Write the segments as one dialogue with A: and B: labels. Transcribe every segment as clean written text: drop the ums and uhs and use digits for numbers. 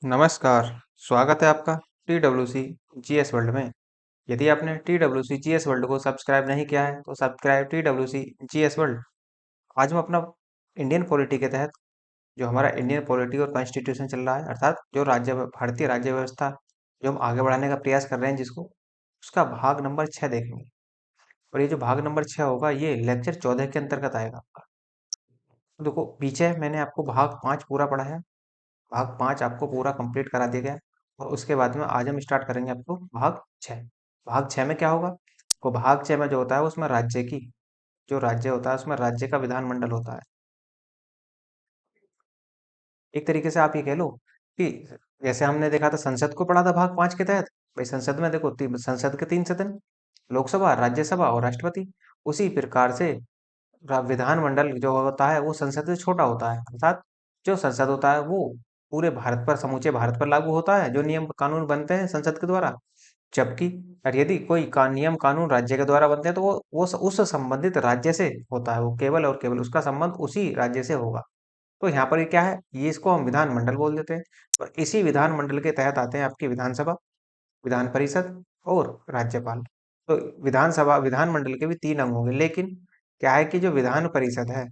A: नमस्कार, स्वागत है आपका TWC जीएस वर्ल्ड में। यदि आपने TWC जीएस वर्ल्ड को सब्सक्राइब नहीं किया है तो सब्सक्राइब TWC जीएस वर्ल्ड। आज हम अपना इंडियन पॉलिटी के तहत जो हमारा इंडियन पॉलिटी और कॉन्स्टिट्यूशन चल रहा है, अर्थात जो भारतीय राज्य व्यवस्था जो हम आगे बढ़ाने का प्रयास कर रहे हैं जिसको, उसका भाग नंबर 6 देखेंगे। और ये जो भाग नंबर 6 होगा ये लेक्चर 14 के अंतर्गत आएगा आपका। तो देखो, पीछे मैंने आपको भाग 5 पूरा पढ़ाया, भाग 5 आपको पूरा कंप्लीट करा दिया गया। और उसके बाद में आज हम स्टार्ट करेंगे आपको भाग 6। भाग 6 में क्या होगा? वो भाग 6 में जो होता है उसमें राज्य की, जो राज्य होता है उसमें राज्य का विधानमंडल होता है। एक तरीके से आप ये कह लो कि जैसे हमने देखा था, संसद को पढ़ा था भाग 5 के तहत। भाई संसद में देखो, संसद के 3 सदन, लोकसभा, राज्यसभा और राष्ट्रपति। उसी प्रकार से विधानमंडल जो होता है वो संसद से छोटा होता है, अर्थात जो संसद होता है वो पूरे भारत पर, समूचे भारत पर लागू होता है, जो नियम कानून बनते हैं संसद के द्वारा। जबकि और यदि कोई नियम कानून राज्य के द्वारा बनते हैं तो वो उस संबंधित राज्य से होता है, वो केवल और केवल उसका संबंध उसी राज्य से होगा। तो यहाँ पर ये क्या है, ये इसको हम विधानमंडल बोल देते हैं। और इसी विधानमंडल के तहत आते हैं आपकी विधानसभा, विधान परिषद और राज्यपाल। तो विधानसभा, विधानमंडल के भी 3 अंग होंगे, लेकिन क्या है कि जो विधान परिषद है,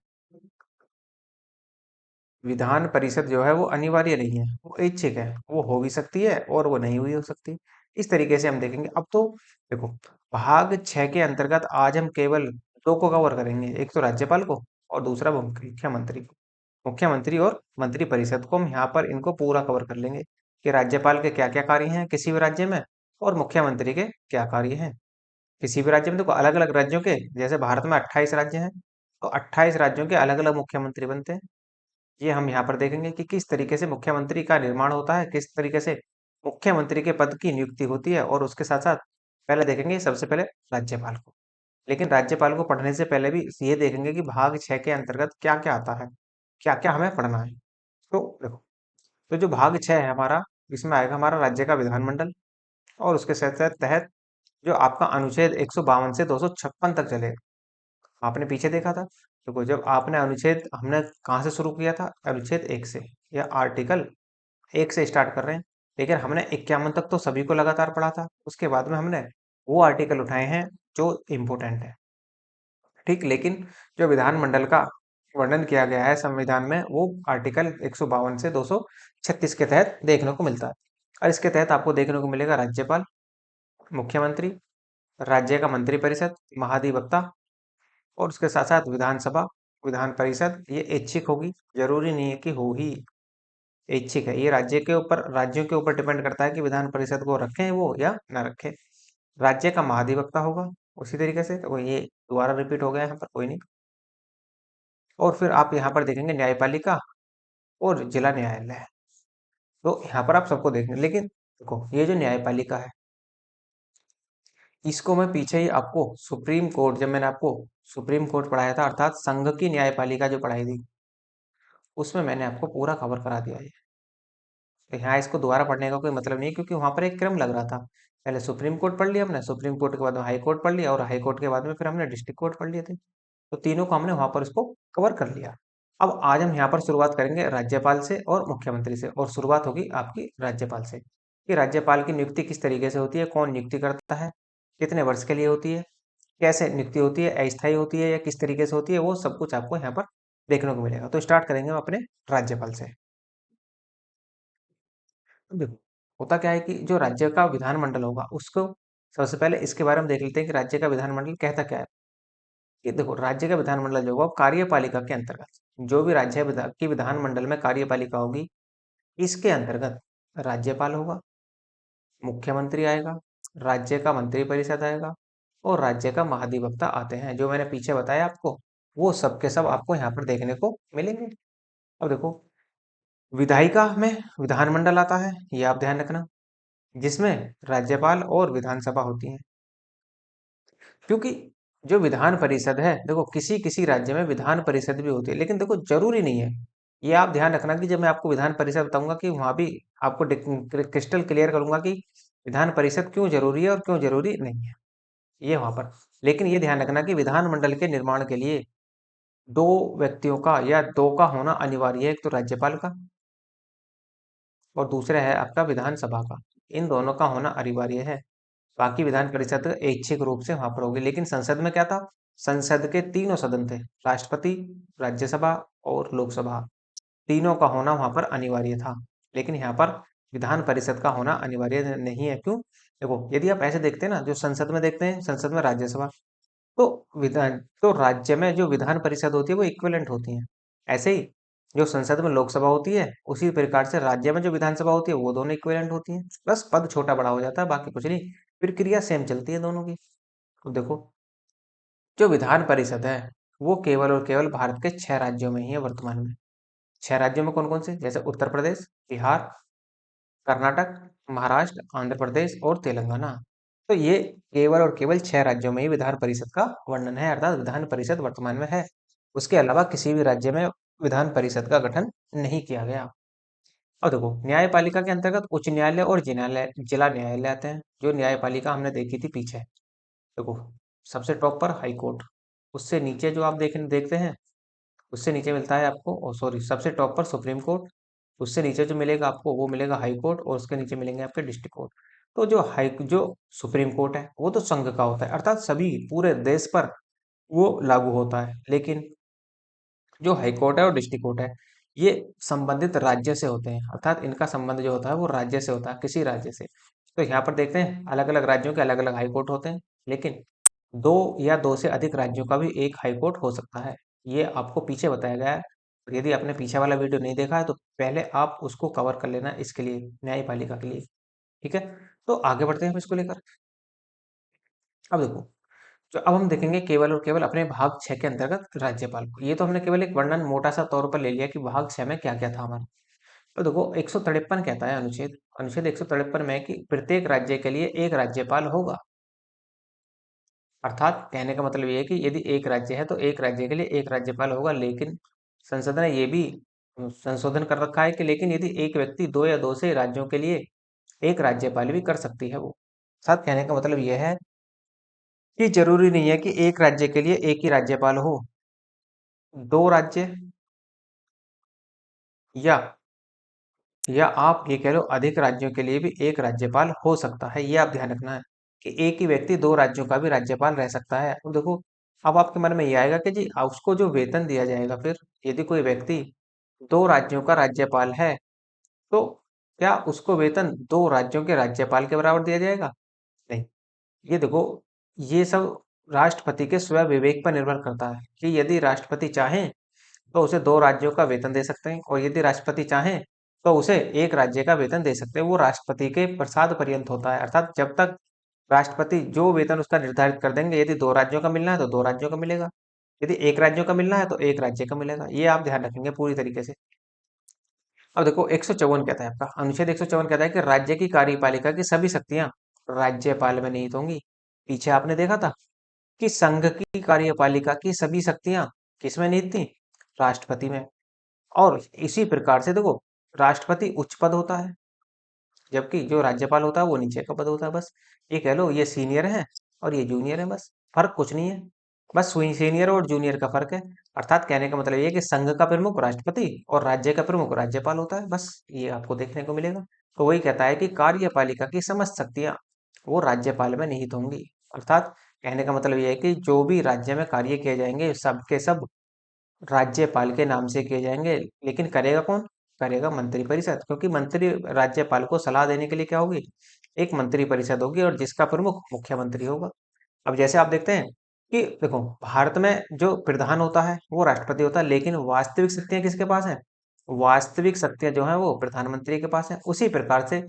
A: विधान परिषद जो है वो अनिवार्य नहीं है, वो ऐच्छिक है। वो हो भी सकती है और वो नहीं हुई हो सकती। इस तरीके से हम देखेंगे। अब तो देखो, भाग 6 के अंतर्गत आज हम केवल 2 को कवर करेंगे, एक तो राज्यपाल को और दूसरा मुख्यमंत्री को। मुख्यमंत्री और मंत्री परिषद को हम यहाँ पर इनको पूरा कवर कर लेंगे कि राज्यपाल के क्या क्या कार्य हैं किसी भी राज्य में, और मुख्यमंत्री के क्या कार्य हैं किसी भी राज्य में। देखो, अलग अलग राज्यों के, जैसे भारत में 28 राज्य हैं, तो 28 राज्यों के अलग अलग मुख्यमंत्री बनते हैं। ये हम यहाँ पर देखेंगे कि किस तरीके से मुख्यमंत्री का निर्माण होता है, किस तरीके से मुख्यमंत्री के पद की नियुक्ति होती है। और उसके साथ साथ पहले देखेंगे सबसे पहले राज्यपाल को। लेकिन राज्यपाल को पढ़ने से पहले भी ये देखेंगे कि भाग 6 के अंतर्गत क्या क्या आता है, क्या क्या हमें पढ़ना है। तो देखो, तो जो भाग 6 है हमारा, इसमें आएगा हमारा राज्य का विधानमंडल। और उसके तहत तहत जो आपका अनुच्छेद 152 से 256 तक चलेगा। आपने पीछे देखा था, देखो जब आपने अनुच्छेद, हमने कहाँ से शुरू किया था, अनुच्छेद 1 से, या आर्टिकल 1 से स्टार्ट कर रहे हैं। लेकिन हमने 51 तक तो सभी को लगातार पढ़ा था, उसके बाद में हमने वो आर्टिकल उठाए हैं जो इम्पोर्टेंट है। ठीक, लेकिन जो विधानमंडल का वर्णन किया गया है संविधान में, वो आर्टिकल 152 से 236 के तहत देखने को मिलता है। और इसके तहत आपको देखने को मिलेगा राज्यपाल, मुख्यमंत्री, राज्य का मंत्रिपरिषद, महाधिवक्ता, और उसके साथ साथ विधानसभा, विधान परिषद। ये ऐच्छिक होगी, जरूरी नहीं है कि हो ही, ऐच्छिक है। ये राज्य के ऊपर, राज्यों के ऊपर डिपेंड करता है कि विधान परिषद को रखें वो या ना रखें। राज्य का महाधिवक्ता होगा उसी तरीके से। तो ये दोबारा रिपीट हो गया यहाँ पर, कोई नहीं। और फिर आप यहाँ पर देखेंगे न्यायपालिका और जिला न्यायालय। तो यहाँ पर आप सबको देखेंगे। लेकिन देखो, ये जो न्यायपालिका है, इसको मैं पीछे ही आपको सुप्रीम कोर्ट, जब मैंने आपको सुप्रीम कोर्ट पढ़ाया था, अर्थात संघ की न्यायपालिका जो पढ़ाई थी, उसमें मैंने आपको पूरा कवर करा दिया है। तो यहाँ इसको दोबारा पढ़ने का कोई मतलब नहीं है, क्योंकि वहां पर एक क्रम लग रहा था। पहले सुप्रीम कोर्ट पढ़ लिया हमने, सुप्रीम कोर्ट के बाद में हाई कोर्ट पढ़ लिया, और हाई कोर्ट के बाद में फिर हमने डिस्ट्रिक्ट कोर्ट पढ़ लिए थे। तो तीनों को हमने वहां पर इसको कवर कर लिया। अब आज हम यहाँ पर शुरुआत करेंगे राज्यपाल से और मुख्यमंत्री से, और शुरुआत होगी आपकी राज्यपाल से कि राज्यपाल की नियुक्ति किस तरीके से होती है, कौन नियुक्ति करता है, कितने वर्ष के लिए होती है, कैसे नियुक्ति होती है, अस्थायी होती है या किस तरीके से होती है, वो सब कुछ आपको यहाँ पर देखने को मिलेगा। तो स्टार्ट करेंगे हम अपने राज्यपाल से। देखो, होता क्या है कि जो राज्य का विधानमंडल होगा उसको, सबसे पहले इसके बारे में देख लेते हैं कि राज्य का विधानमंडल कहता क्या है। कि देखो, राज्य का विधानमंडल जो होगा वो कार्यपालिका के अंतर्गत, जो भी राज्य की विधानमंडल में कार्यपालिका होगी, इसके अंतर्गत राज्यपाल होगा, मुख्यमंत्री आएगा, राज्य का मंत्रिपरिषद आएगा, और राज्य का महाधिवक्ता आते हैं। जो मैंने पीछे बताया आपको, वो सब के सब आपको यहाँ पर देखने को मिलेंगे। अब देखो, विधायिका में विधानमंडल आता है, ये आप ध्यान रखना, जिसमें राज्यपाल और विधानसभा होती है। क्योंकि जो विधान परिषद है, देखो किसी किसी राज्य में विधान परिषद भी होती है, लेकिन देखो जरूरी नहीं है। ये आप ध्यान रखना कि जब मैं आपको विधान परिषद बताऊंगा कि वहां भी आपको क्रिस्टल क्लियर करूंगा कि विधान परिषद क्यों जरूरी है और क्यों जरूरी नहीं है, ये वहां पर। लेकिन ये ध्यान रखना कि विधानमंडल के निर्माण के लिए 2 व्यक्तियों का या 2 का होना अनिवार्य है, एक तो राज्यपाल का और दूसरा है आपका विधानसभा का। इन दोनों का होना अनिवार्य है। बाकी विधान परिषद ऐच्छिक रूप से वहां पर होगी, लेकिन संसद में क्या था? संसद के तीनों सदन थे, राष्ट्रपति, राज्यसभा और लोकसभा। तीनों का होना वहां पर अनिवार्य था। लेकिन यहाँ पर विधान परिषद का होना अनिवार्य नहीं है। क्यों? देखो, यदि आप ऐसे देखते हैं ना, जो संसद में देखते हैं, संसद में राज्यसभा, तो विधान तो राज्य में जो विधान परिषद होती है वो इक्विवेलेंट होती है। ऐसे ही जो संसद में लोकसभा होती है, उसी प्रकार से राज्य में जो विधानसभा होती है वो दोनों इक्विवेलेंट होती है। बस पद छोटा बड़ा हो जाता है, बाकी कुछ नहीं। फिर क्रिया सेम चलती है दोनों की। तो देखो, जो विधान परिषद है वो केवल और केवल भारत के 6 राज्यों में ही है वर्तमान में। 6 राज्यों में कौन कौन से? जैसे उत्तर प्रदेश, बिहार, कर्नाटक, महाराष्ट्र, आंध्र प्रदेश और तेलंगाना। तो ये केवल और केवल 6 राज्यों में ही विधान परिषद का वर्णन है, अर्थात विधान परिषद वर्तमान में है। उसके अलावा किसी भी राज्य में विधान परिषद का गठन नहीं किया गया। और देखो, न्यायपालिका के अंतर्गत उच्च न्यायालय और जिला न्यायालय आते हैं। जो न्यायपालिका हमने देखी थी पीछे, देखो, सबसे टॉप पर हाई कोर्ट, उससे नीचे जो आप देखते हैं, उससे नीचे मिलता है आपको, ओ सॉरी, सबसे टॉप पर सुप्रीम कोर्ट, उससे नीचे जो मिलेगा आपको वो मिलेगा हाई कोर्ट, और उसके नीचे मिलेंगे आपके डिस्ट्रिक्ट कोर्ट। तो जो सुप्रीम कोर्ट है वो तो संघ का होता है, अर्थात सभी पूरे देश पर वो लागू होता है। लेकिन जो हाई कोर्ट है और डिस्ट्रिक्ट कोर्ट है, ये संबंधित राज्य से होते हैं, अर्थात इनका संबंध जो होता है वो राज्य से होता है, किसी राज्य से। तो यहाँ पर देखते हैं, अलग अलग राज्यों के अलग अलग हाई कोर्ट होते हैं, लेकिन दो या दो से अधिक राज्यों का भी एक हाई कोर्ट हो सकता है। ये आपको पीछे बताया गया है। और यदि आपने पीछे वाला वीडियो नहीं देखा है तो पहले आप उसको कवर कर लेना, इसके लिए, न्यायपालिका के लिए। ठीक है, तो आगे बढ़ते हैं हम इसको लेकर। अब देखो, तो अब हम देखेंगे केवल और केवल अपने भाग 6 के अंतर्गत राज्यपाल को। ये तो हमने केवल एक वर्णन मोटा सा तौर पर ले लिया कि भाग 6 में क्या क्या था हमारा। तो देखो, 153 कहता है अनुच्छेद अनुच्छेद 153 में कि प्रत्येक राज्य के लिए एक राज्यपाल होगा। अर्थात कहने का मतलब ये है कि यदि एक राज्य है तो एक राज्य के लिए एक राज्यपाल होगा। लेकिन संसद ने ये भी संशोधन कर रखा है कि लेकिन यदि एक व्यक्ति दो या दो से राज्यों के लिए एक राज्यपाल भी कर सकती है वो। साथ कहने का मतलब यह है कि जरूरी नहीं है कि एक राज्य के लिए एक ही राज्यपाल हो। दो राज्य, या आप ये कह लो अधिक राज्यों के लिए भी एक राज्यपाल हो सकता है। ये आप ध्यान रखना है कि एक ही व्यक्ति दो राज्यों का भी राज्यपाल रह सकता है। अब देखो, अब आपके मन में ये आएगा कि जी उसको जो वेतन दिया जाएगा, फिर यदि कोई व्यक्ति दो राज्यों का राज्यपाल है, तो क्या उसको वेतन दो राज्यों के राज्यपाल के बराबर दिया जाएगा? नहीं। ये देखो, ये सब राष्ट्रपति के स्वयं विवेक पर निर्भर करता है कि यदि राष्ट्रपति चाहें तो उसे दो राज्यों का वेतन दे सकते हैं, और यदि राष्ट्रपति चाहें तो उसे एक राज्य का वेतन दे सकते हैं। वो राष्ट्रपति के प्रसाद पर्यंत होता है, अर्थात जब तक राष्ट्रपति जो वेतन उसका निर्धारित कर देंगे, यदि दो राज्यों का मिलना है तो दो राज्यों का मिलेगा, यदि एक राज्यों का मिलना है तो एक राज्य का मिलेगा। ये आप ध्यान रखेंगे पूरी तरीके से। अब देखो, 154 कहता है आपका अनुच्छेद 154 कहता है कि राज्य की कार्यपालिका की सभी शक्तियां राज्यपाल में निहित होंगी। पीछे आपने देखा था कि संघ की कार्यपालिका की सभी शक्तियां किसमें निहित थी? राष्ट्रपति में। और इसी प्रकार से देखो, राष्ट्रपति उच्च पद होता है, जबकि जो राज्यपाल होता है वो नीचे का पद होता है। बस ये कह लो, ये सीनियर है और ये जूनियर है, बस फर्क कुछ नहीं है। बस सीनियर और जूनियर का फर्क है। अर्थात कहने का मतलब ये है कि संघ का प्रमुख राष्ट्रपति और राज्य का प्रमुख राज्यपाल होता है, बस ये आपको देखने को मिलेगा। तो वही कहता है कि कार्यपालिका की समस्त शक्तियां वो राज्यपाल में निहित होंगी। अर्थात कहने का मतलब ये है कि जो भी राज्य में कार्य किए जाएंगे सब के सब राज्यपाल के नाम से किए जाएंगे। लेकिन करेगा कौन? करेगा मंत्री परिषद, क्योंकि मंत्री राज्यपाल को सलाह देने के लिए क्या होगी? एक मंत्री परिषद होगी, और जिसका प्रमुख मुख्यमंत्री होगा। अब जैसे आप देखते हैं कि देखो, भारत में जो प्रधान होता है वो राष्ट्रपति होता है, लेकिन वास्तविक शक्तियां किसके पास है? वास्तविक शक्तियां जो है वो प्रधानमंत्री के पास है। उसी प्रकार से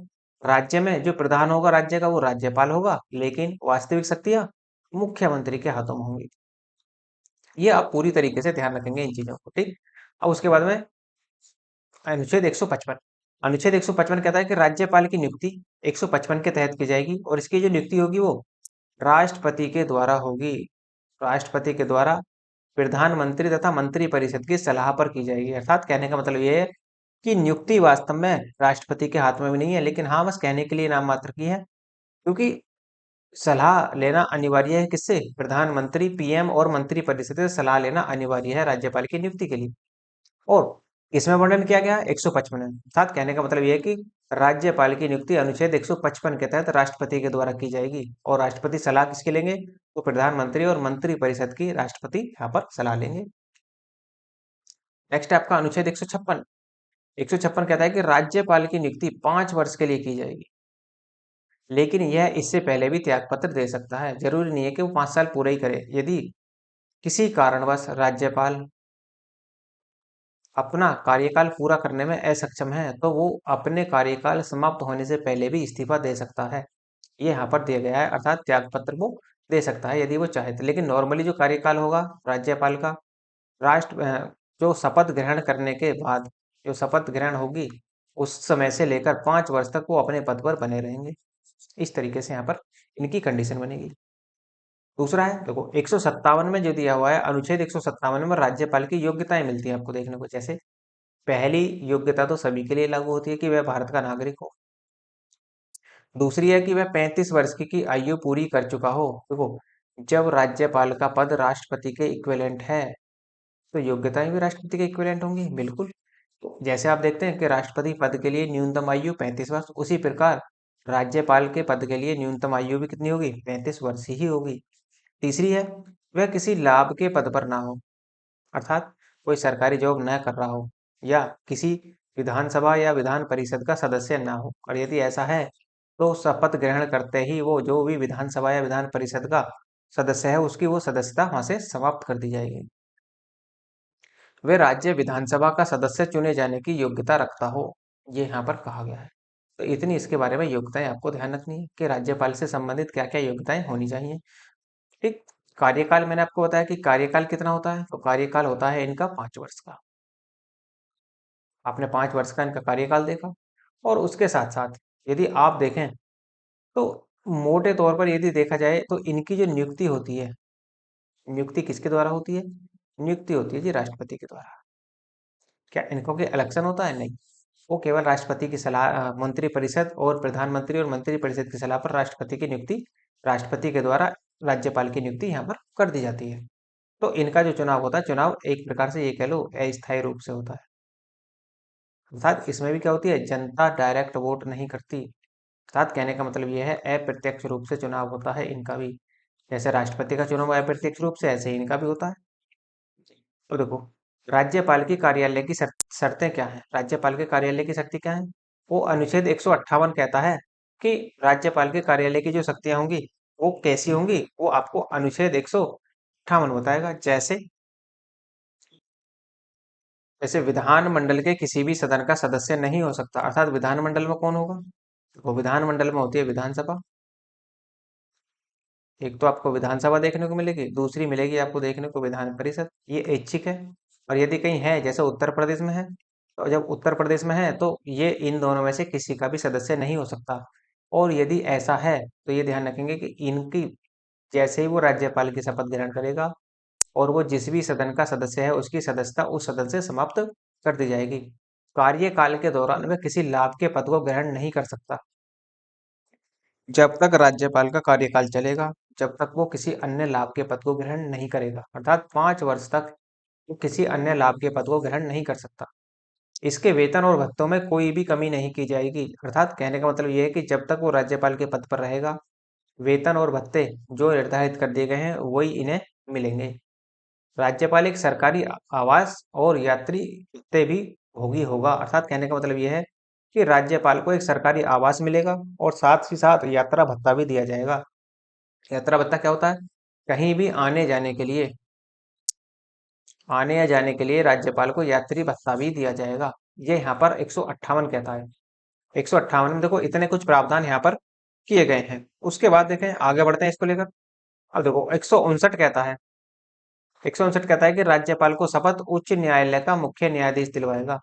A: राज्य में जो प्रधान होगा राज्य का वो राज्यपाल होगा, लेकिन वास्तविक शक्तियां मुख्यमंत्री के हाथों में होंगी। ये आप पूरी तरीके से ध्यान रखेंगे इन चीजों को, ठीक। अब उसके बाद में अनुच्छेद 155। अनुच्छेद 155 कहता है कि राज्यपाल की नियुक्ति 155 के तहत की जाएगी, और इसकी जो नियुक्ति होगी वो राष्ट्रपति के द्वारा होगी। राष्ट्रपति के द्वारा प्रधानमंत्री तथा मंत्री परिषद की सलाह पर की जाएगी। अर्थात कहने का मतलब ये है कि नियुक्ति वास्तव में राष्ट्रपति के हाथ में भी नहीं है, लेकिन हाँ, बस कहने के लिए नाम मात्र की है। क्योंकि सलाह लेना अनिवार्य है किससे? प्रधानमंत्री, पीएम और मंत्री परिषद से सलाह लेना अनिवार्य है राज्यपाल की नियुक्ति के लिए। और इसमें वर्णन किया गया 155 में। अर्थात कहने का मतलब यह है कि राज्यपाल की नियुक्ति अनुच्छेद 155 के तहत राष्ट्रपति के द्वारा की जाएगी। और राष्ट्रपति सलाह किसके लेंगे? तो प्रधानमंत्री और मंत्री परिषद की राष्ट्रपति यहाँ पर सलाह लेंगे। नेक्स्ट है आपका अनुच्छेद 156। 156 कहता है कि राज्यपाल की नियुक्ति 5 वर्ष के लिए की जाएगी, लेकिन यह इससे पहले भी त्यागपत्र दे सकता है। जरूरी नहीं है कि वो 5 साल पूरा ही करे। यदि किसी कारणवश राज्यपाल अपना कार्यकाल पूरा करने में असक्षम है, तो वो अपने कार्यकाल समाप्त होने से पहले भी इस्तीफा दे सकता है। ये यहाँ पर दिया गया है, अर्थात त्यागपत्र वो दे सकता है यदि वो चाहे तो। लेकिन नॉर्मली जो कार्यकाल होगा राज्यपाल का, जो शपथ ग्रहण करने के बाद जो शपथ ग्रहण होगी, उस समय से लेकर 5 वर्ष तक वो अपने पद पर बने रहेंगे। इस तरीके से यहाँ पर इनकी कंडीशन बनेगी। दूसरा है, देखो 157 में जो दिया हुआ है, अनुच्छेद 157 में राज्यपाल की योग्यताएं मिलती हैं आपको देखने को। जैसे पहली योग्यता तो सभी के लिए लागू होती है कि वह भारत का नागरिक हो। दूसरी है कि वह 35 वर्ष की आयु पूरी कर चुका हो। देखो, जब राज्यपाल का पद राष्ट्रपति के इक्विवेलेंट है, तो योग्यताएं भी राष्ट्रपति के इक्विवेलेंट होंगी, बिल्कुल। तो जैसे आप देखते हैं कि राष्ट्रपति पद के लिए न्यूनतम आयु 35 वर्ष, उसी प्रकार राज्यपाल के पद के लिए न्यूनतम आयु भी कितनी होगी? 35 वर्ष ही होगी। तीसरी है, वह किसी लाभ के पद पर ना हो, अर्थात कोई सरकारी जॉब न कर रहा हो, या किसी विधानसभा या विधान परिषद का सदस्य ना हो। और यदि ऐसा है, तो शपथ ग्रहण करते ही वो जो भी विधानसभा या विधान परिषद का सदस्य है, उसकी वो सदस्यता वहां से समाप्त कर दी जाएगी। वे राज्य विधानसभा का सदस्य चुने जाने की योग्यता रखता हो, ये यहाँ पर कहा गया है। तो इतनी इसके बारे में योग्यताएं आपको ध्यान रखनी है कि राज्यपाल से संबंधित क्या क्या योग्यताएं होनी चाहिए। ठीक। कार्यकाल मैंने आपको बताया कि कार्यकाल कितना होता है, तो कार्यकाल होता है इनका 5 वर्ष का। आपने 5 वर्ष का इनका कार्यकाल देखा। और उसके साथ साथ यदि आप देखें, तो मोटे तौर पर यदि देखा जाए, तो इनकी जो नियुक्ति होती है, नियुक्ति किसके द्वारा होती है? नियुक्ति होती है जी राष्ट्रपति के द्वारा। क्या इनको के इलेक्शन होता है? नहीं। वो केवल राष्ट्रपति की सलाह, मंत्रिपरिषद और प्रधानमंत्री और मंत्रिपरिषद की सलाह पर राष्ट्रपति की नियुक्ति, राष्ट्रपति के द्वारा राज्यपाल की नियुक्ति यहाँ पर कर दी जाती है। तो इनका जो चुनाव होता है, चुनाव एक प्रकार से ये कह लो अस्थायी रूप से होता है। अर्थात इसमें भी क्या होती है, जनता डायरेक्ट वोट नहीं करती। अर्थात कहने का मतलब ये है अप्रत्यक्ष रूप से चुनाव होता है इनका भी। जैसे राष्ट्रपति का चुनाव अप्रत्यक्ष रूप से, ऐसे ही इनका भी होता है। तो देखो, राज्यपाल की कार्यालय की शर्तें क्या हैं? राज्यपाल के कार्यालय की शक्ति क्या है? वो अनुच्छेद 158 कहता है कि राज्यपाल के कार्यालय की जो शक्तियां होंगी, वो कैसी होंगी, वो आपको अनुच्छेद 158 बताएगा। जैसे जैसे विधानमंडल के किसी भी सदन का सदस्य नहीं हो सकता। अर्थात विधानमंडल में कौन होगा? वो विधानमंडल में होती है विधानसभा। एक तो आपको विधानसभा देखने को मिलेगी, दूसरी मिलेगी आपको देखने को विधान परिषद। ये ऐच्छिक है। और यदि कहीं है, जैसे उत्तर प्रदेश में है, तो जब उत्तर प्रदेश में है, तो ये इन दोनों में से किसी का भी सदस्य नहीं हो सकता। और यदि ऐसा है, तो ये ध्यान रखेंगे कि इनकी, जैसे ही वो राज्यपाल की शपथ ग्रहण करेगा, और वो जिस भी सदन का सदस्य है, उसकी सदस्यता उस सदन से समाप्त कर दी जाएगी। कार्यकाल के दौरान वह किसी लाभ के पद को ग्रहण नहीं कर सकता, जब तक राज्यपाल का कार्यकाल चलेगा, जब तक वो किसी अन्य लाभ के पद को ग्रहण नहीं करेगा। अर्थात 5 वर्ष तक वो किसी अन्य लाभ के पद को ग्रहण नहीं कर सकता। इसके वेतन और भत्तों में कोई भी कमी नहीं की जाएगी। अर्थात कहने का मतलब ये है कि जब तक वो राज्यपाल के पद पर रहेगा, वेतन और भत्ते जो निर्धारित कर दिए गए हैं, वही इन्हें मिलेंगे। राज्यपाल एक सरकारी आवास और यात्री भत्ते भी भोगी होगा। अर्थात कहने का मतलब यह है कि राज्यपाल को एक सरकारी आवास मिलेगा, और साथ ही साथ यात्रा भत्ता भी दिया जाएगा। यात्रा भत्ता क्या होता है? कहीं भी आने जाने के लिए, आने या जाने के लिए राज्यपाल को यात्री भत्ता भी दिया जाएगा। ये यहाँ पर 158 कहता है। 158 में देखो इतने कुछ प्रावधान यहाँ पर किए गए हैं। उसके बाद देखें, आगे बढ़ते हैं इसको लेकर। अब देखो 159 कहता है, 159 कहता है कि राज्यपाल को शपथ उच्च न्यायालय का मुख्य न्यायाधीश दिलवाएगा।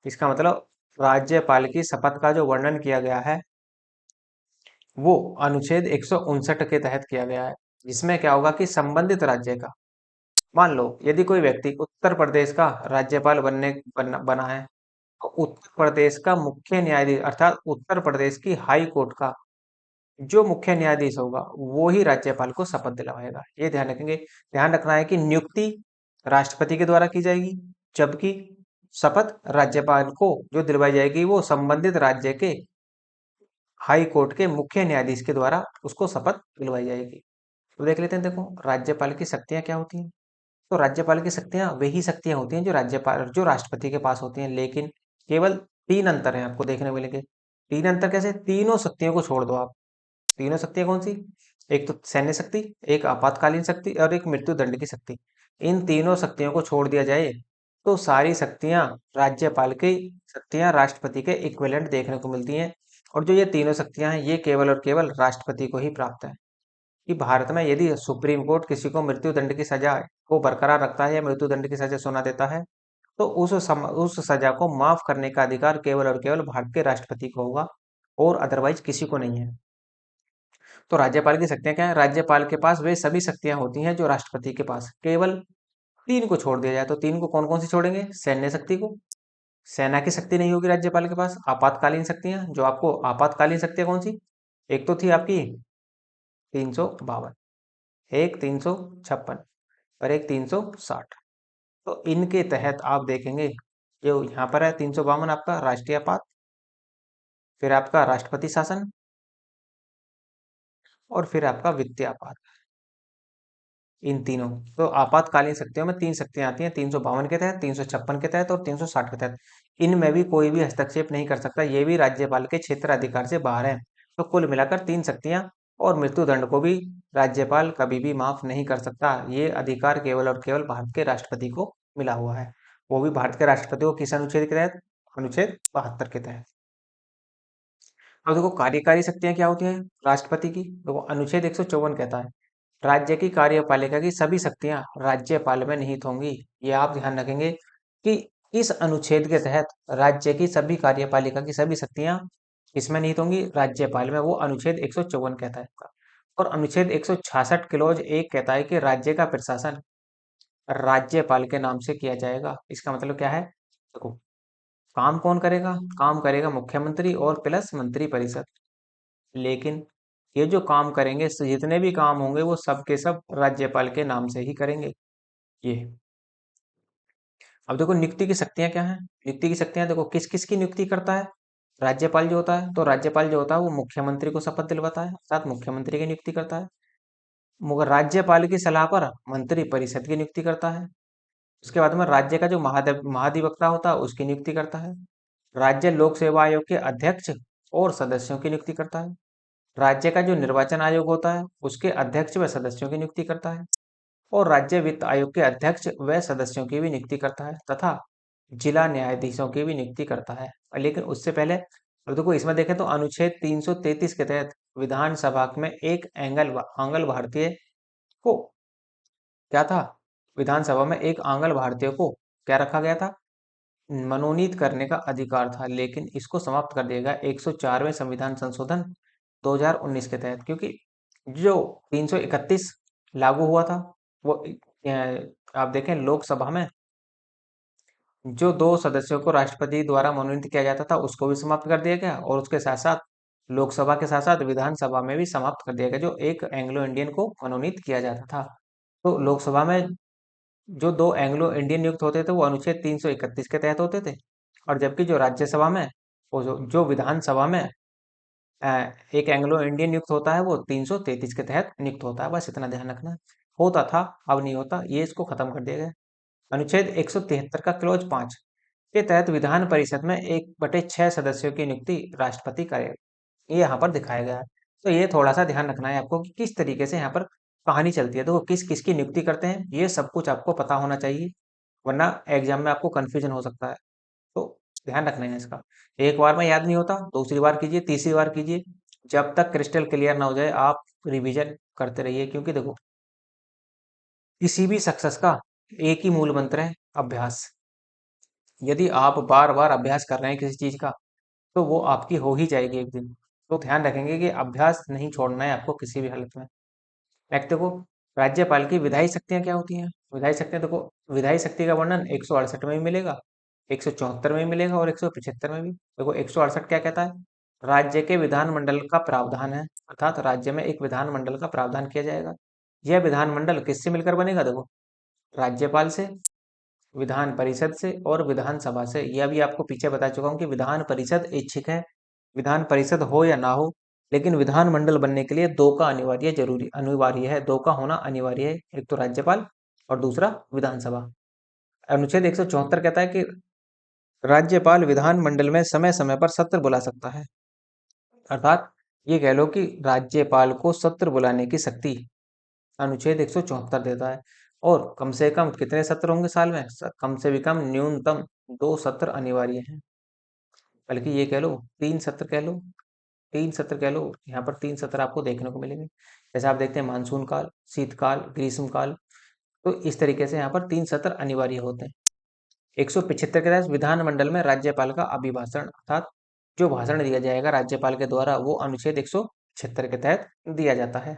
A: इसका मतलब राज्यपाल की शपथ का जो वर्णन किया गया है, वो अनुच्छेद 159 के तहत किया गया है। जिसमें क्या होगा कि संबंधित राज्य का, मान लो यदि कोई व्यक्ति उत्तर प्रदेश का राज्यपाल बना है, तो उत्तर प्रदेश का मुख्य न्यायाधीश, अर्थात उत्तर प्रदेश की हाई कोर्ट का जो मुख्य न्यायाधीश होगा, वो ही राज्यपाल को शपथ दिलवाएगा। ये ध्यान रखेंगे। ध्यान रखना है कि नियुक्ति राष्ट्रपति के द्वारा की जाएगी, जबकि शपथ राज्यपाल को जो दिलवाई जाएगी वो संबंधित राज्य के हाई कोर्ट के मुख्य न्यायाधीश के द्वारा उसको शपथ दिलवाई जाएगी। तो देख लेते हैं, देखो राज्यपाल की शक्तियां क्या होती हैं। तो राज्यपाल की शक्तियां वही शक्तियां होती हैं जो राष्ट्रपति के पास होती हैं, लेकिन केवल तीन अंतर हैं आपको देखने को मिलेंगे। तीन अंतर कैसे? तीनों शक्तियों को छोड़ दो आप। तीनों शक्तियां कौन सी? एक तो सैन्य शक्ति, एक आपातकालीन शक्ति और एक मृत्यु दंड की शक्ति। इन तीनों शक्तियों को छोड़ दिया जाए तो सारी शक्तियां राज्यपाल की शक्तियां राष्ट्रपति के इक्विवेलेंट देखने को मिलती हैं। और जो ये तीनों शक्तियां हैं ये केवल और केवल राष्ट्रपति को ही प्राप्त है। कि भारत में यदि सुप्रीम कोर्ट किसी को मृत्यु दंड की सजा को बरकरार रखता है या मृत्यु दंड की सजा सुना देता है तो उस सजा को माफ करने का अधिकार केवल और केवल भारत के राष्ट्रपति को होगा, और अदरवाइज किसी को नहीं है। तो राज्यपाल की शक्तियां क्या है? राज्यपाल के पास वे सभी शक्तियां होती हैं जो राष्ट्रपति के पास, केवल तीन को छोड़ दिया जाए तो तीन को कौन कौन सी छोड़ेंगे? सैन्य शक्ति को, सेना की शक्ति नहीं होगी राज्यपाल के पास। आपातकालीन शक्तियां, जो आपको आपातकालीन शक्तियां कौन सी? एक तो थी आपकी 352, एक 356 और एक 360। तो इनके तहत आप देखेंगे जो यहाँ पर है 352 आपका राष्ट्रीय आपात, फिर आपका राष्ट्रपति शासन और फिर आपका वित्तीय आपात। इन तीनों, तो आपातकालीन शक्तियों में तीन शक्तियां आती हैं 352 के तहत, 356 के तहत और 360 के तहत। इनमें भी कोई भी हस्तक्षेप नहीं कर सकता, ये भी राज्यपाल के क्षेत्र अधिकार से बाहर है। तो कुल मिलाकर तीन शक्तियां, और मृत्युदंड को भी राज्यपाल कभी भी माफ नहीं कर सकता। ये अधिकार केवल और केवल भारत के राष्ट्रपति को मिला हुआ है। वो भी भारत के राष्ट्रपति को किस अनुच्छेद के तहत? अनुच्छेद 72 के तहत। अब देखो कार्यकारी शक्तियां क्या होती हैं राष्ट्रपति की। देखो अनुच्छेद 154 कहता है राज्य की कार्यपालिका की सभी शक्तियां राज्यपाल में निहित होंगी। ये आप ध्यान रखेंगे कि इस अनुच्छेद के तहत राज्य की सभी कार्यपालिका की सभी शक्तियां इसमें निहित होंगी, राज्यपाल में। वो अनुच्छेद 154 कहता है। और अनुच्छेद 166 क्लोज एक कहता है कि राज्य का प्रशासन राज्यपाल के नाम से किया जाएगा। इसका मतलब क्या है? देखो काम कौन करेगा? काम करेगा मुख्यमंत्री और प्लस मंत्री परिषद। लेकिन ये जो काम करेंगे, जितने भी काम होंगे वो सब के सब राज्यपाल के नाम से ही करेंगे। ये अब देखो नियुक्ति की शक्तियां क्या हैं। नियुक्ति की शक्तियां देखो किस किस की नियुक्ति करता है राज्यपाल जो होता है। तो राज्यपाल जो होता है वो मुख्यमंत्री को शपथ दिलवाता है, अर्थात मुख्यमंत्री की नियुक्ति करता है। मगर राज्यपाल की सलाह पर मंत्री परिषद की नियुक्ति करता है। उसके बाद में राज्य का जो महाधिवक्ता होता है उसकी नियुक्ति करता है। राज्य लोक सेवा आयोग के अध्यक्ष और सदस्यों की नियुक्ति करता है। राज्य का जो निर्वाचन आयोग होता है उसके अध्यक्ष व सदस्यों की नियुक्ति करता है। और राज्य वित्त आयोग के अध्यक्ष व सदस्यों की भी नियुक्ति करता है, तथा जिला न्यायाधीशों की भी नियुक्ति करता है। लेकिन उससे पहले अब देखो इसमें देखें तो अनुच्छेद 333 के तहत विधानसभा में एक आंगल भारतीय को क्या था? विधानसभा में एक आंगल भारतीय को क्या रखा गया था? मनोनीत करने का अधिकार था। लेकिन इसको समाप्त कर दिया गया 104वें संविधान संशोधन 2019 के तहत, क्योंकि जो 331 लागू हुआ था वो आप देखें लोकसभा में जो दो सदस्यों को राष्ट्रपति द्वारा मनोनीत किया जाता था उसको भी समाप्त कर दिया गया, और उसके साथ साथ लोकसभा के साथ साथ विधानसभा में भी समाप्त कर दिया गया जो एक एंग्लो इंडियन को मनोनीत किया जाता था। तो लोकसभा में जो दो एंग्लो इंडियन नियुक्त होते थे वो अनुच्छेद 331 के तहत होते थे, और जबकि जो राज्यसभा में वो जो विधानसभा में अ, एक एंग्लो इंडियन नियुक्त होता है वो 333 के तहत नियुक्त होता है। बस इतना ध्यान रखना है। होता था, अब नहीं होता, ये इसको खत्म कर दिया गया। अनुच्छेद 173 का क्लोज 5 के तहत विधान परिषद में 1/6 सदस्यों की नियुक्ति राष्ट्रपति करेगा। ये यहाँ पर दिखाया गया है। तो ये थोड़ा सा ध्यान रखना है आपको कि किस तरीके से यहाँ पर कहानी चलती है। देखो किस किसकी नियुक्ति करते हैं ये सब कुछ आपको पता होना चाहिए, वरना एग्जाम में आपको कंफ्यूजन हो सकता है। तो ध्यान रखना है इसका। एक बार में याद नहीं होता, दूसरी बार कीजिए, तीसरी बार कीजिए, जब तक क्रिस्टल क्लियर ना हो जाए आप रिवीजन करते रहिए। क्योंकि देखो किसी भी सक्सेस का एक ही मूल मंत्र है, अभ्यास। यदि आप बार बार अभ्यास कर रहे हैं किसी चीज का तो वो आपकी हो ही जाएगी एक दिन। तो ध्यान रखेंगे कि अभ्यास नहीं छोड़ना है आपको किसी भी हालत में। नेक्स्ट देखो राज्यपाल की विधायी शक्तियां क्या होती हैं। विधायी शक्तियां देखो, विधायी शक्ति का वर्णन 168 में भी मिलेगा, 174 में भी मिलेगा और 175 में भी। देखो 168 क्या कहता है? राज्य के विधानमंडल का प्रावधान है, अर्थात राज्य में एक विधानमंडल का प्रावधान किया जाएगा। यह विधानमंडल किससे मिलकर बनेगा? देखो राज्यपाल से, विधान परिषद से और विधानसभा से। यह भी आपको पीछे बता चुका हूँ कि विधान परिषद ऐच्छिक है, विधान परिषद हो या ना हो, लेकिन विधानमंडल बनने के लिए दो का अनिवार्य है, दो का होना अनिवार्य है, एक तो राज्यपाल और दूसरा विधानसभा। अनुच्छेद 174 कहता है कि राज्यपाल विधानमंडल में समय समय पर सत्र बुला सकता है। अर्थात ये कह लो कि राज्यपाल को सत्र बुलाने की शक्ति अनुच्छेद 174 देता है। और कम से कम कितने सत्र होंगे साल में? कम से भी कम न्यूनतम 2 सत्र अनिवार्य हैं। बल्कि ये कह लो 3 सत्र कह लो, 3 सत्र कह लो, यहाँ पर 3 सत्र आपको देखने को मिलेंगे। जैसे आप देखते हैं मानसून काल, शीतकाल, ग्रीष्म काल, तो इस तरीके से यहाँ पर 3 सत्र अनिवार्य होते हैं। 175 के तहत विधानमंडल में राज्यपाल का अभिभाषण अर्थात जो भाषण दिया जाएगा राज्यपाल के द्वारा वो अनुच्छेद 176 के तहत दिया जाता है।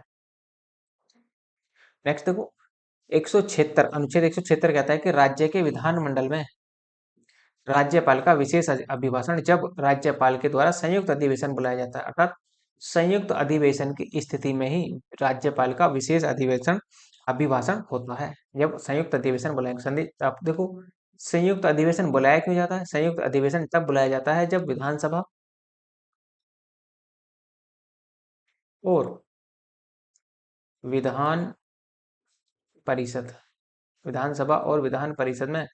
A: नेक्स्ट देखो 176, अनुच्छेद 176 कहता है कि राज्य के विधानमंडल में राज्यपाल का विशेष अभिभाषण जब राज्यपाल के द्वारा संयुक्त अधिवेशन बुलाया जाता है, अर्थात संयुक्त अधिवेशन की स्थिति में ही राज्यपाल का विशेष अधिवेशन अभिभाषण होता है। जब संयुक्त अधिवेशन बुलाया संधि आप देखो संयुक्त अधिवेशन बुलाया क्यों जाता है? संयुक्त अधिवेशन तब बुलाया जाता है जब विधानसभा और विधान परिषद, विधानसभा और विधान परिषद में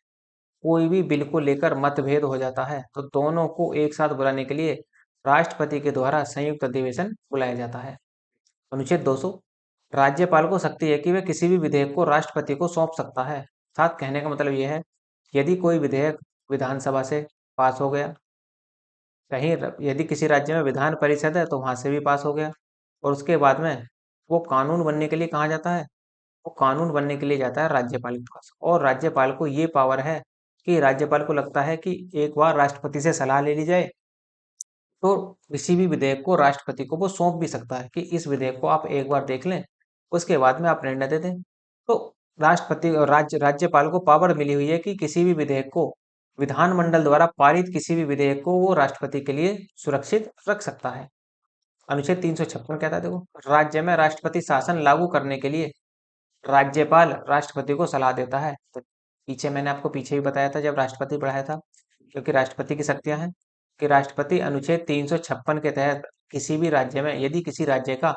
A: कोई भी बिल को लेकर मतभेद हो जाता है तो दोनों को एक साथ बुलाने के लिए राष्ट्रपति के द्वारा संयुक्त अधिवेशन बुलाया जाता है। अनुच्छेद 200 राज्यपाल को शक्ति है कि वह किसी भी विधेयक को राष्ट्रपति को सौंप सकता है। साथ कहने का मतलब यह है यदि कोई विधेयक विधानसभा से पास हो गया, कहीं यदि किसी राज्य में विधान परिषद है तो वहां से भी पास हो गया और उसके बाद में वो कानून बनने के लिए कहाँ जाता है? वो कानून बनने के लिए जाता है राज्यपाल के पास। और राज्यपाल को ये पावर है कि राज्यपाल को लगता है कि एक बार राष्ट्रपति से सलाह ले ली जाए तो किसी भी विधेयक को राष्ट्रपति को वो सौंप भी सकता है कि इस विधेयक को आप एक बार देख लें, उसके बाद में आप निर्णय दे दें। तो राष्ट्रपति और राज्यपाल को पावर मिली हुई है कि किसी भी विधेयक को विधानमंडल द्वारा पारित किसी भी विधेयक को वो राष्ट्रपति के लिए सुरक्षित रख सकता है। अनुच्छेद 356 कहता है देखो राज्य में राष्ट्रपति शासन लागू करने के लिए राज्यपाल राष्ट्रपति को सलाह देता है। तो पीछे मैंने आपको पीछे भी बताया था जब राष्ट्रपति पढ़ाया था, क्योंकि राष्ट्रपति की शक्तियां हैं कि राष्ट्रपति अनुच्छेद 356 के तहत किसी भी राज्य में यदि किसी राज्य का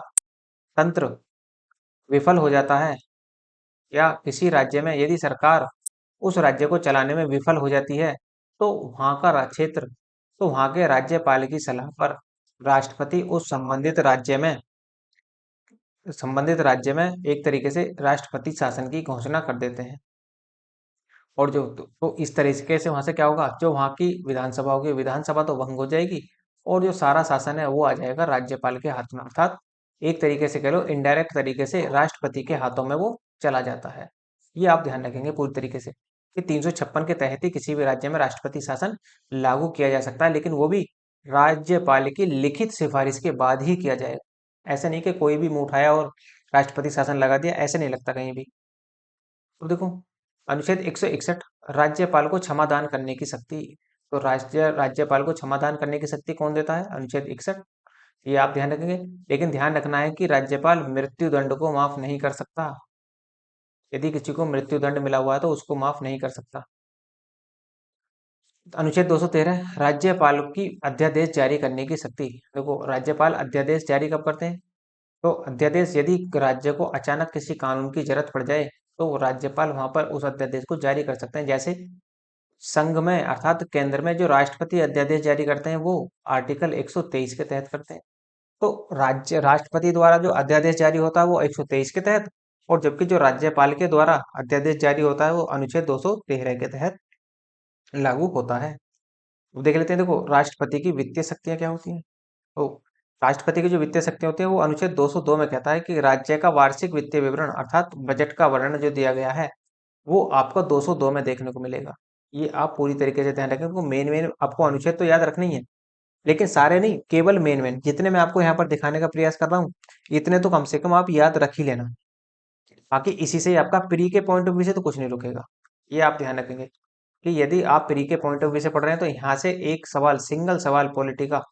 A: तंत्र विफल हो जाता है या किसी राज्य में यदि सरकार उस राज्य को चलाने में विफल हो जाती है तो वहां का क्षेत्र तो वहां के राज्यपाल की सलाह पर राष्ट्रपति उस संबंधित राज्य में एक तरीके से राष्ट्रपति शासन की घोषणा कर देते हैं। और तो इस तरीके से वहां से क्या होगा, जो वहां की विधानसभा होगी विधानसभा तो भंग हो जाएगी और जो सारा शासन है वो आ जाएगा राज्यपाल के हाथ में, अर्थात एक तरीके से कह लो इनडायरेक्ट तरीके से राष्ट्रपति के हाथों में वो चला जाता है। ये आप ध्यान रखेंगे पूरी तरीके से कि 356 के तहत ही किसी भी राज्य में राष्ट्रपति शासन लागू किया जा सकता है, लेकिन वो भी राज्यपाल की लिखित सिफारिश के बाद ही किया जाएगा। ऐसा नहीं कि कोई भी मुंह उठाया और राष्ट्रपति शासन लगा दिया, ऐसे नहीं लगता कहीं भी। तो देखो अनुच्छेद 161 राज्यपाल को क्षमादान करने की शक्ति। तो राज्यपाल को क्षमादान करने की शक्ति कौन देता है? अनुच्छेद 61। ये आप ध्यान रखेंगे, लेकिन ध्यान रखना है कि राज्यपाल मृत्यु दंड को माफ नहीं कर सकता। यदि किसी को मृत्यु दंड मिला हुआ है तो उसको माफ नहीं कर सकता। अनुच्छेद 213 राज्यपाल की अध्यादेश जारी करने की शक्ति। देखो राज्यपाल अध्यादेश जारी कब करते हैं? तो अध्यादेश यदि राज्य को अचानक किसी कानून की जरूरत पड़ जाए तो राज्यपाल वहां पर उस अध्यादेश को जारी कर सकते हैं। जैसे संघ में अर्थात केंद्र में जो राष्ट्रपति अध्यादेश जारी करते हैं वो आर्टिकल 123 के तहत करते हैं। तो राज्य राष्ट्रपति द्वारा जो अध्यादेश जारी होता है वो 123 के तहत, और जबकि जो राज्यपाल के द्वारा अध्यादेश जारी होता है वो अनुच्छेद 213 के तहत लागू होता है। अब देख लेते हैं, देखो राष्ट्रपति की वित्तीय शक्तियां क्या होती हैं। तो राष्ट्रपति की जो वित्तीय शक्तियां होती है वो अनुच्छेद 202 में कहता है कि राज्य का वार्षिक वित्तीय विवरण अर्थात बजट का वर्णन जो दिया गया है वो आपको 202 में देखने को मिलेगा। ये आप पूरी तरीके से ध्यान रखें, मेन मेन आपको अनुच्छेद तो याद रखनी है, लेकिन सारे नहीं, केवल मेन मेन जितने मैं आपको यहाँ पर दिखाने का प्रयास कर रहा हूँ इतने तो कम से कम आप याद रख ही लेना। बाकी इसी से ही आपका प्री के पॉइंट ऑफ व्यू से तो कुछ नहीं रुकेगा। ये आप ध्यान रखेंगे कि यदि आप प्री के पॉइंट ऑफ व्यू से पढ़ रहे हैं तो यहाँ से एक सवाल सिंगल सवाल पॉलिटी का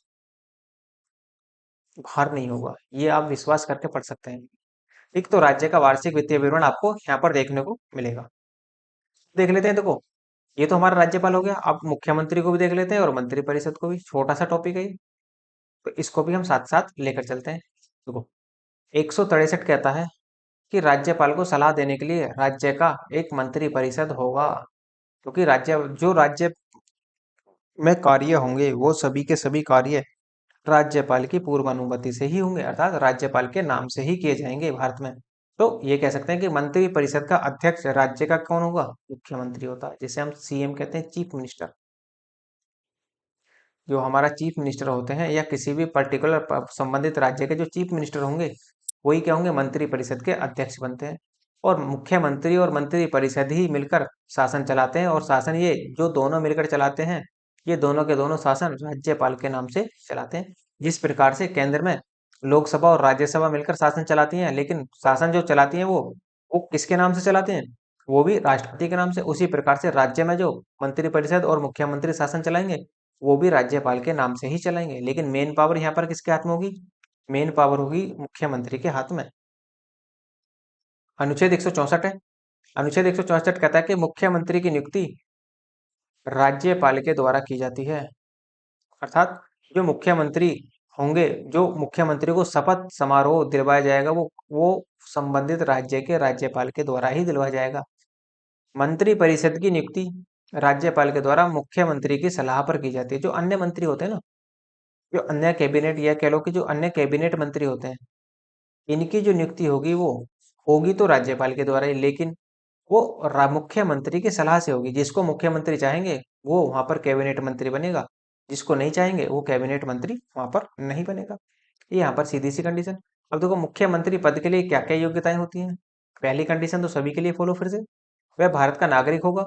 A: बाहर नहीं होगा, ये आप विश्वास करके पढ़ सकते हैं। एक तो राज्य का वार्षिक वित्तीय विवरण आपको यहाँ पर देखने को मिलेगा। देख लेते हैं, देखो ये तो हमारा राज्यपाल हो गया। अब मुख्यमंत्री को भी देख लेते हैं और मंत्रिपरिषद को भी, छोटा सा टॉपिक है ये, तो इसको भी हम साथ साथ लेकर चलते हैं। देखो, 163 कहता है कि राज्यपाल को सलाह देने के लिए राज्य का एक मंत्री परिषद होगा, क्योंकि राज्य में कार्य होंगे वो सभी के सभी कार्य राज्यपाल की पूर्व अनुमति से ही होंगे, अर्थात राज्यपाल के नाम से ही किए जाएंगे भारत में। तो ये कह सकते हैं कि मंत्री परिषद का अध्यक्ष राज्य का कौन होगा? मुख्यमंत्री होता है, जिसे हम सीएम कहते हैं, चीफ मिनिस्टर। जो हमारा चीफ मिनिस्टर होते हैं या किसी भी पर्टिकुलर संबंधित राज्य के जो चीफ मिनिस्टर होंगे, वही क्या होंगे? मंत्री परिषद के अध्यक्ष बनते हैं। और मुख्यमंत्री और मंत्री परिषद ही मिलकर शासन चलाते हैं, और शासन ये जो दोनों मिलकर चलाते हैं, ये दोनों के दोनों शासन राज्यपाल के नाम से चलाते हैं। जिस प्रकार से केंद्र में लोकसभा और राज्यसभा मिलकर शासन चलाती हैं, लेकिन शासन जो चलाती हैं वो किसके नाम से चलाते हैं? वो भी राष्ट्रपति के नाम से। उसी प्रकार से राज्य में जो मंत्री परिषद और मुख्यमंत्री शासन चलाएंगे, वो भी राज्यपाल के नाम से ही चलाएंगे। लेकिन मेन पावर यहाँ पर किसके हाथ में होगी? मेन पावर होगी मुख्यमंत्री के हाथ में। अनुच्छेद 164 है। अनुच्छेद 164 कहता है कि मुख्यमंत्री की नियुक्ति राज्यपाल के द्वारा की जाती है, अर्थात जो मुख्यमंत्री होंगे, जो मुख्यमंत्री को शपथ समारोह दिलवाया जाएगा, वो संबंधित राज्य के राज्यपाल के द्वारा ही दिलवाया जाएगा। मंत्री परिषद की नियुक्ति राज्यपाल के द्वारा मुख्यमंत्री की सलाह पर की जाती है। जो अन्य मंत्री होते हैं ना, जो अन्य कैबिनेट या कह लो कि जो अन्य कैबिनेट मंत्री होते हैं, इनकी जो नियुक्ति होगी वो होगी तो राज्यपाल के द्वारा ही, लेकिन वो मुख्यमंत्री की सलाह से होगी। जिसको मुख्यमंत्री चाहेंगे वो वहां पर कैबिनेट मंत्री बनेगा, जिसको नहीं चाहेंगे वो कैबिनेट मंत्री वहां पर नहीं बनेगा। ये यहाँ पर सीधी सी कंडीशन। अब देखो, मुख्यमंत्री पद के लिए क्या क्या योग्यताएं होती हैं। पहली कंडीशन तो सभी के लिए फॉलो, फिर से, वह भारत का नागरिक होगा,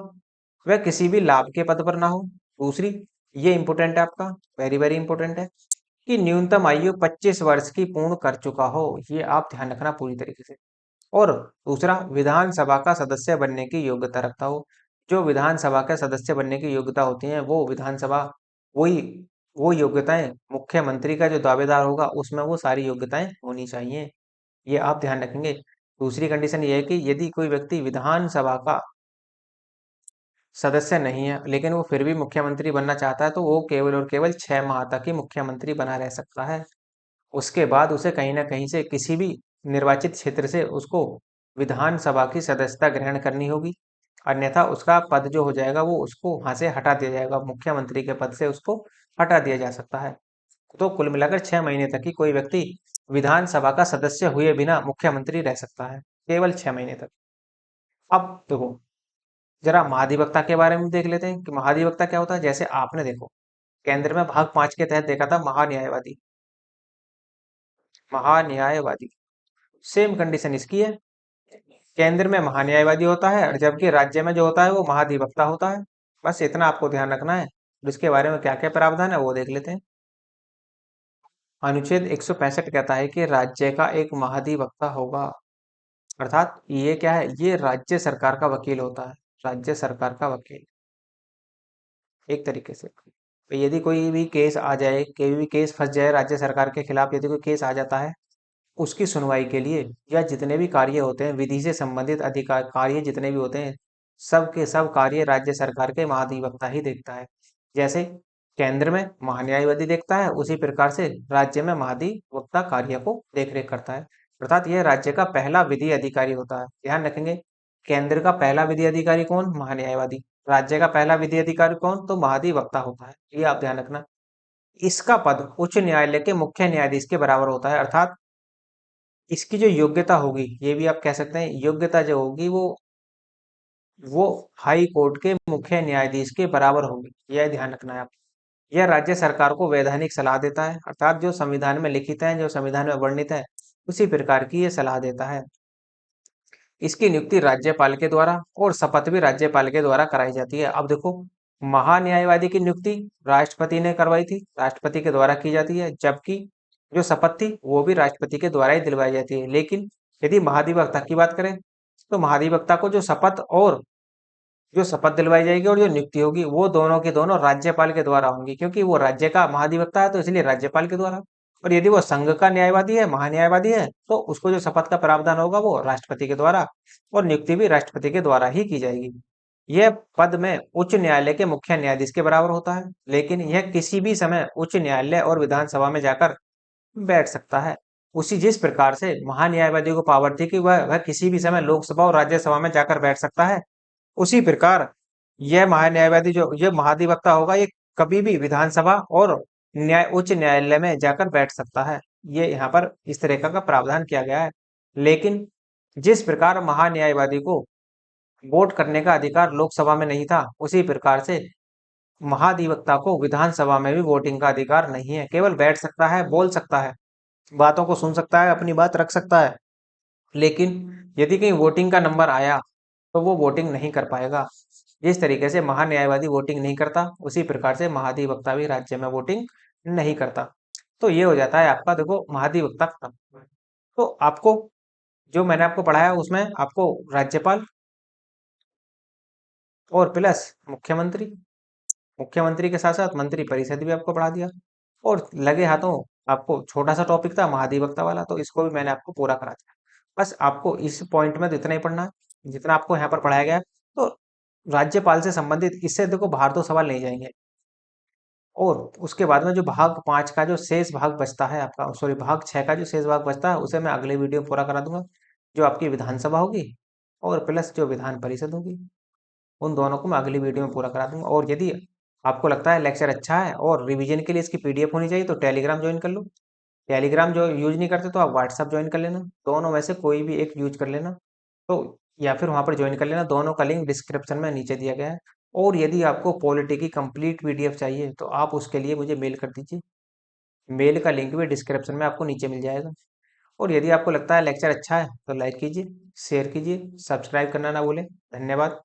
A: वह किसी भी लाभ के पद पर ना हो। दूसरी, ये इंपोर्टेंट है आपका, वेरी वेरी इंपोर्टेंट है, कि न्यूनतम आयु 25 वर्ष की पूर्ण कर चुका हो। ये आप ध्यान रखना पूरी तरीके से। और दूसरा, विधानसभा का सदस्य बनने की योग्यता रखता हो। जो विधानसभा के सदस्य बनने की योग्यता होती है, वो विधानसभा वही वो योग्यताएं मुख्यमंत्री का जो दावेदार होगा उसमें वो सारी योग्यताएं होनी चाहिए। ये आप ध्यान रखेंगे। दूसरी कंडीशन ये है कि यदि कोई व्यक्ति विधानसभा का सदस्य नहीं है, लेकिन वो फिर भी मुख्यमंत्री बनना चाहता है, तो वो केवल और केवल 6 माह तक ही मुख्यमंत्री बना रह सकता है। उसके बाद उसे कहीं ना कहीं से, किसी भी निर्वाचित क्षेत्र से, उसको विधानसभा की सदस्यता ग्रहण करनी होगी। अन्यथा उसका पद जो हो जाएगा वो उसको वहां से हटा दिया जाएगा, मुख्यमंत्री के पद से उसको हटा दिया जा सकता है। तो कुल मिलाकर 6 महीने तक ही कोई व्यक्ति विधानसभा का सदस्य हुए बिना मुख्यमंत्री रह सकता है, केवल 6 महीने तक। अब देखो, जरा महाधिवक्ता के बारे में देख लेते हैं कि महाधिवक्ता क्या होता है। जैसे आपने देखो, केंद्र में भाग 5 के तहत देखा था महान्यायवादी। महान्यायवादी सेम कंडीशन इसकी है। केंद्र में महान्यायवादी होता है, और जबकि राज्य में जो होता है वो महाधिवक्ता होता है। बस इतना आपको ध्यान रखना है। और इसके बारे में क्या क्या प्रावधान है वो देख लेते हैं। अनुच्छेद 165 कहता है कि राज्य का एक महाधिवक्ता होगा, अर्थात ये क्या है? ये राज्य सरकार का वकील होता है। राज्य सरकार का वकील, एक तरीके से। तो यदि कोई भी केस आ जाए, कोई भी केस फंस जाए राज्य सरकार के खिलाफ, यदि कोई केस आ जाता है, उसकी सुनवाई के लिए, या जितने भी कार्य होते हैं, विधि से संबंधित अधिकार कार्य जितने भी होते हैं, सब के सब कार्य राज्य सरकार के महाधिवक्ता ही देखता है। जैसे केंद्र में महान्यायवादी देखता है, उसी प्रकार से राज्य में महाधिवक्ता कार्य को देखरेख करता है। अर्थात यह राज्य का पहला विधि अधिकारी होता है। ध्यान रखेंगे, केंद्र का पहला विधि अधिकारी कौन? महान्यायवादी। राज्य का पहला विधि अधिकारी कौन? तो महाधिवक्ता होता है। ये आप ध्यान रखना। इसका पद उच्च न्यायालय के मुख्य न्यायाधीश के बराबर होता है, अर्थात इसकी जो योग्यता होगी, ये भी आप कह सकते हैं, योग्यता जो होगी वो हाई कोर्ट के मुख्य न्यायाधीश के बराबर होगी। यह ध्यान रखना है आप। यह राज्य सरकार को वैधानिक सलाह देता है, अर्थात जो संविधान में लिखित है, जो संविधान में वर्णित है, उसी प्रकार की ये सलाह देता है। इसकी नियुक्ति राज्यपाल के द्वारा और शपथ भी राज्यपाल के द्वारा कराई जाती है। अब देखो, महान्यायवादी की नियुक्ति राष्ट्रपति ने करवाई थी, राष्ट्रपति के द्वारा की जाती है, जबकि जो शपथ थी वो भी राष्ट्रपति के द्वारा ही दिलवाई जाती है। लेकिन यदि महाधिवक्ता की बात करें, तो महाधिवक्ता को जो शपथ दिलवाई जाएगी और जो नियुक्ति होगी, वो दोनों के दोनों राज्यपाल के द्वारा होंगी, क्योंकि वो राज्य का महाधिवक्ता है, तो इसलिए राज्यपाल के द्वारा। और यदि वो संघ का न्यायवादी है, महान्यायवादी है, तो उसको जो शपथ का प्रावधान होगा वो राष्ट्रपति के द्वारा, और नियुक्ति भी राष्ट्रपति के द्वारा ही की जाएगी। यह पद में उच्च न्यायालय के मुख्य न्यायाधीश के बराबर होता है, लेकिन यह किसी भी समय उच्च न्यायालय और विधानसभा में जाकर बैठ सकता है। उसी जिस प्रकार से महान्यायवादी को पावर थी कि वह किसी भी समय लोकसभा और राज्यसभा में जाकर बैठ सकता है, उसी प्रकार यह महान्यायवादी जो ये महाधिवक्ता होगा, ये कभी भी विधानसभा और उच्च न्यायालय में जाकर बैठ सकता है। ये यहाँ पर इस तरह का प्रावधान किया गया है। लेकिन जिस प्रकार महान्यायवादी को वोट करने का अधिकार लोकसभा में नहीं था, उसी प्रकार से महाधिवक्ता को विधानसभा में भी वोटिंग का अधिकार नहीं है। केवल बैठ सकता है, बोल सकता है, बातों को सुन सकता है, अपनी बात रख सकता है, लेकिन यदि कहीं वोटिंग का नंबर आया तो वो वोटिंग नहीं कर पाएगा। जिस तरीके से महान्यायवादी वोटिंग नहीं करता, उसी प्रकार से महाधिवक्ता भी राज्य में वोटिंग नहीं करता। तो ये हो जाता है आपका, देखो, महाधिवक्ता खत्म। तो आपको जो मैंने आपको पढ़ाया उसमें आपको राज्यपाल और प्लस मुख्यमंत्री, मुख्यमंत्री के साथ साथ मंत्री परिषद भी आपको पढ़ा दिया। और लगे हाथों आपको छोटा सा टॉपिक था महाधिवक्ता वाला, तो इसको भी मैंने आपको पूरा करा दिया। बस आपको इस पॉइंट में तो इतना ही पढ़ना है जितना आपको यहाँ पर पढ़ाया गया है। तो राज्यपाल से संबंधित इससे देखो बाहर तो सवाल नहीं जाएंगे। और उसके बाद में जो भाग 5 का जो शेष भाग बचता है आपका, सॉरी, भाग 6 का जो शेष भाग बचता है, उसे मैं अगले वीडियो में पूरा करा दूंगा। जो आपकी विधानसभा होगी और प्लस जो विधान परिषद होगी, उन दोनों को मैं अगली वीडियो में पूरा करा दूंगा। और यदि आपको लगता है लेक्चर अच्छा है और रिवीजन के लिए इसकी पीडीएफ होनी चाहिए, तो टेलीग्राम ज्वाइन कर लो। टेलीग्राम जो यूज नहीं करते तो आप व्हाट्सअप ज्वाइन कर लेना, दोनों में से कोई भी एक यूज कर लेना। तो या फिर वहां पर ज्वाइन कर लेना, दोनों का लिंक डिस्क्रिप्शन में नीचे दिया गया है। और यदि आपको पॉलिटी की कंप्लीट पीडीएफ चाहिए तो आप उसके लिए मुझे मेल कर दीजिए, मेल का लिंक भी डिस्क्रिप्शन में आपको नीचे मिल जाएगा। और यदि आपको लगता है लेक्चर अच्छा है तो लाइक कीजिए, शेयर कीजिए, सब्सक्राइब करना ना भूलें। धन्यवाद।